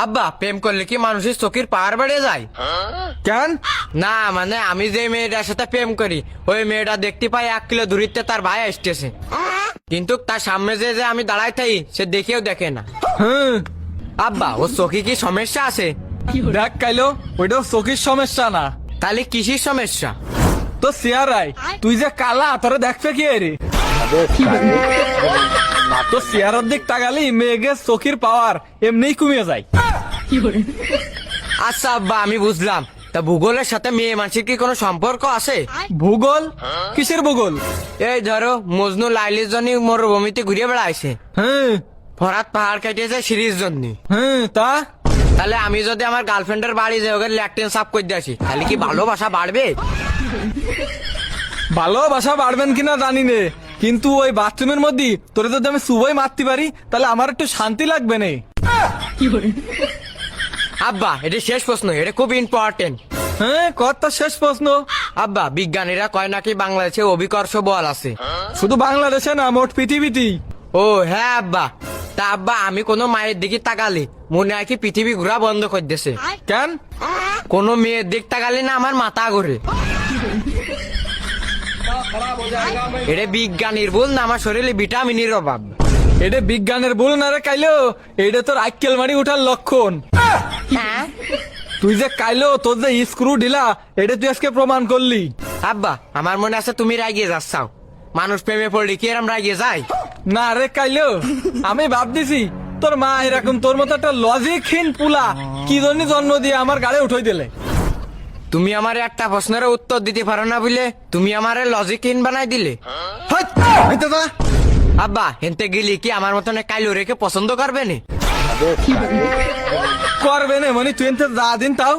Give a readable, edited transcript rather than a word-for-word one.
আব্বা প্রেম করলে কি মানুষের চোখের পাওয়ার বেড়ে যায়? কেন? না মানে আমি যে মেয়েটার সাথে প্রেম করি ওই মেয়েটা দেখতে পাই 1 কিলো দূরিতে তার ভাই আসতেছে, কিন্তু তার সামনে যে যে আমি দাঁড়াই থাই সে দেখেও দেখে না। হ্যাঁ, আব্বা ও চোখে কি সমস্যা আছে? দেখ কাইলো, ওইটাও চোখের সমস্যা না, তাহলে কিসের সমস্যা? তো চেয়ারাই তুই যে কালা তোরা দেখবে কি রে? তো চেয়ারের দিক তাকালি মেয়েকে চোখের পাওয়ার এমনিই কমিয়ে যায়। আচ্ছা আব্বা আমি বুঝলাম, তা ভূগোলের সাথে মেয়ে মানুষের কি কোনো সম্পর্ক আছে? ভূগোল? কিসের ভূগোল? এই ধরো মজনু লাইলির জন্য মরুভূমিতে ঘুরে বেড়াইছে, হ্যাঁ ফরাত পাহাড় কেটেছে সিঁড়ির জন্য, হ্যাঁ, তা তাহলে আমি যদি আমার গার্লফ্রেন্ডের বাড়ি যে ওকে ল্যাট্রিন সাফ করে দিয়ে আসি তাহলে কি ভালোবাসা বাড়বে? ভালোবাসা বাড়বেন কিনা জানি নে, কিন্তু ওই বাথরুমের মধ্যে তোরে যদি আমি সুবই মারতে পারি তাহলে আমার একটু শান্তি লাগবে না। আব্বা এটা শেষ প্রশ্ন, এটা খুব ইম্পর্টেন্ট। হ্যাঁ, কথা শেষ প্রশ্ন। আব্বা বিজ্ঞানীরা কয় নাকি বাংলাদেশে অভিকর্ষ বল আছে। শুধু বাংলাদেশে না, মোট পৃথিবীতেই। ও হ্যাঁ আব্বা, তা আব্বা আমি কোনো মায়ের দিকে তাকালে মনে হয় কি পৃথিবী ঘোরা বন্ধ করে দিয়েছে। কেন? কোনো মেয়ের দিক তাকালে না আমার মাথা ঘুরে। এটা বিজ্ঞানীর ভুল না আমার শরীরে ভিটামিনের অভাব? এটা বিজ্ঞানের ভুল না রে কাইলো, এটা তোর আইকেল মারি উঠার লক্ষণ। হ্যাঁ তুই যে কাইলো তোর যে স্ক্রু ঢিলা, এটা তুই আজকে প্রমাণ করলি। আব্বা আমার মনে আছে তুমি রাগিয়ে যাচ্ছাও, মানুষ প্রেমে পড়লে কি এরম রাগিয়ে যায়? না রে কাইলো, আমি ভাব দিছি তোর মা এরকম তোর মতো একটা লজিকহীন পুলা কি জন্য জন্ম দিয়ে আমার গাড়ি উঠাই দিলে। তুমি আমার একটা প্রশ্নের উত্তর দিতে পারো না বলে তুমি আমারে লজিকহীন বানাই দিলে। হাট, হইতে যা। আব্বা হেনতে গেলি কি আমার মতন কাইলো রেখে পছন্দ করবে না? করবে না মানে তুই এনতে যা দিন তাও